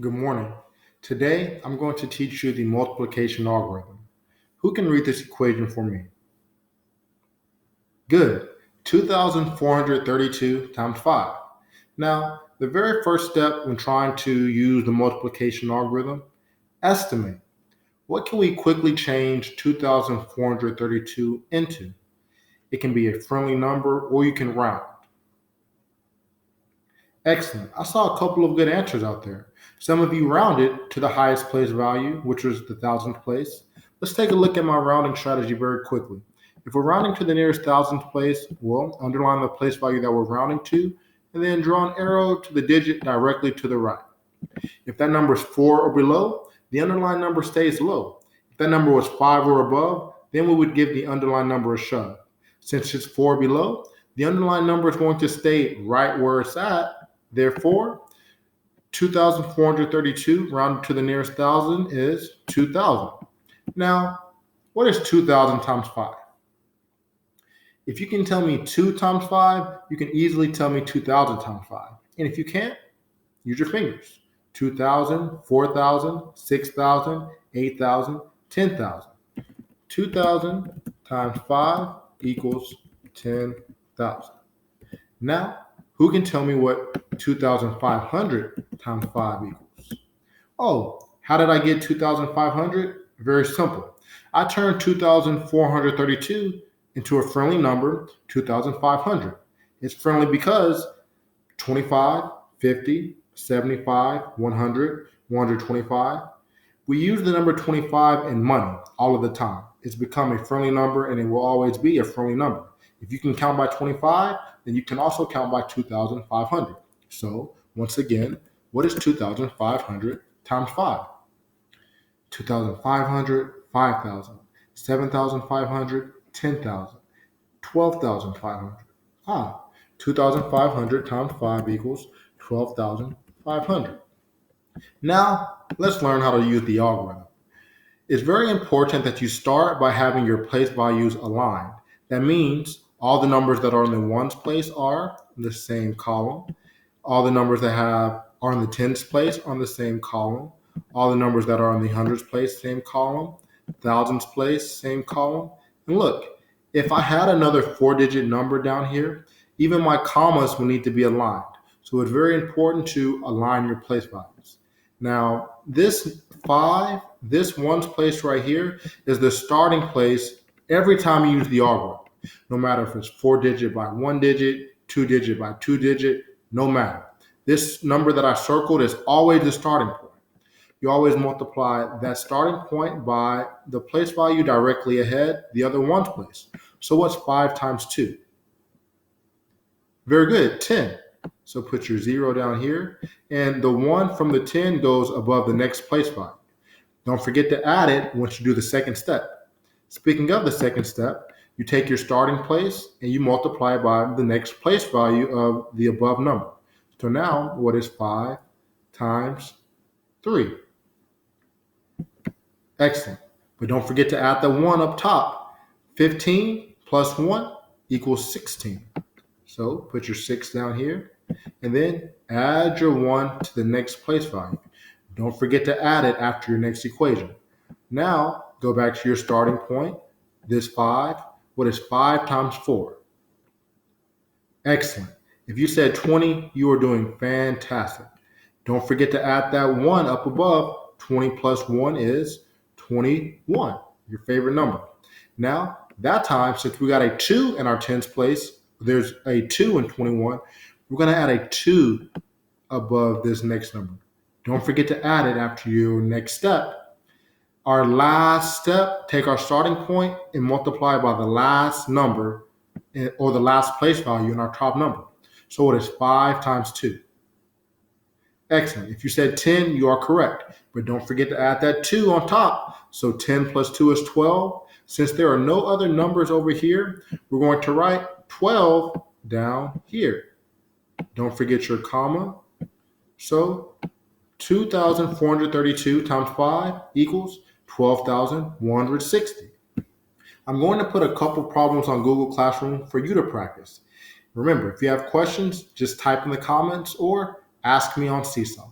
Good morning. Today, I'm going to teach you the multiplication algorithm. Who can read this equation for me? Good. 2,432 times 5. Now, the very first step when trying to use the multiplication algorithm, estimate. What can we quickly change 2,432 into? It can be a friendly number or you can round. Excellent. I saw a couple of good answers out there. Some of you rounded to the highest place value, which was the thousandth place. Let's take a look at my rounding strategy very quickly. If we're rounding to the nearest thousandth place, we'll underline the place value that we're rounding to, and then draw an arrow to the digit directly to the right. If that number is 4 or below, the underlying number stays low. If that number was 5 or above, then we would give the underlying number a shove. Since it's 4 below, the underlying number is going to stay right where it's at. Therefore, 2,432 rounded to the nearest thousand is 2,000. Now, what is 2,000 times 5? If you can tell me 2 times 5, you can easily tell me 2,000 times 5. And if you can't, use your fingers. 2,000, 4,000, 6,000, 8,000, 10,000. 2,000 times 5 equals 10,000. Now, who can tell me what 2,500 times 5 equals? Oh, how did I get 2,500? Very simple. I turned 2,432 into a friendly number, 2,500. It's friendly because 25, 50, 75, 100, 125. We use the number 25 in money all of the time. It's become a friendly number and it will always be a friendly number. If you can count by 25, then you can also count by 2,500. So, once again, what is 2,500 times 5? 2,500, 5,000, 7,500, 10,000, 12,500. 2,500 times 5 equals 12,500. Now, let's learn how to use the algorithm. It's very important that you start by having your place values aligned. That means all the numbers that are in the ones place are in the same column. All the numbers that are in the tens place are in the same column. All the numbers that are in the hundreds place, same column. Thousands place, same column. And look, if I had another 4-digit number down here, even my commas will need to be aligned. So it's very important to align your place values. Now, this 5, this ones place right here is the starting place every time you use the algorithm. No matter if it's 4-digit by 1-digit, 2-digit by 2-digit, no matter. This number that I circled is always the starting point. You always multiply that starting point by the place value directly ahead, the other ones place. So what's 5 times 2? Very good, 10. So put your 0 down here, and the 1 from the 10 goes above the next place value. Don't forget to add it once you do the second step. Speaking of the second step, you take your starting place and you multiply by the next place value of the above number. So now, what is 5 times 3? Excellent. But don't forget to add the 1 up top. 15 plus 1 equals 16. So put your 6 down here and then add your 1 to the next place value. Don't forget to add it after your next equation. Now, go back to your starting point. This 5. What is 5 times 4? Excellent. If you said 20, you are doing fantastic. Don't forget to add that 1 up above. 20 plus 1 is 21, your favorite number. Now, that time, since we got a 2 in our tens place, there's a 2 in 21, we're going to add a 2 above this next number. Don't forget to add it after your next step. Our last step, take our starting point and multiply by the last number or the last place value in our top number. So it is 5 times 2. Excellent. If you said 10, you are correct. But don't forget to add that 2 on top. So 10 plus 2 is 12. Since there are no other numbers over here, we're going to write 12 down here. Don't forget your comma. So 2,432 times 5 equals 12,160. I'm going to put a couple problems on Google Classroom for you to practice. Remember, if you have questions, just type in the comments or ask me on Seesaw.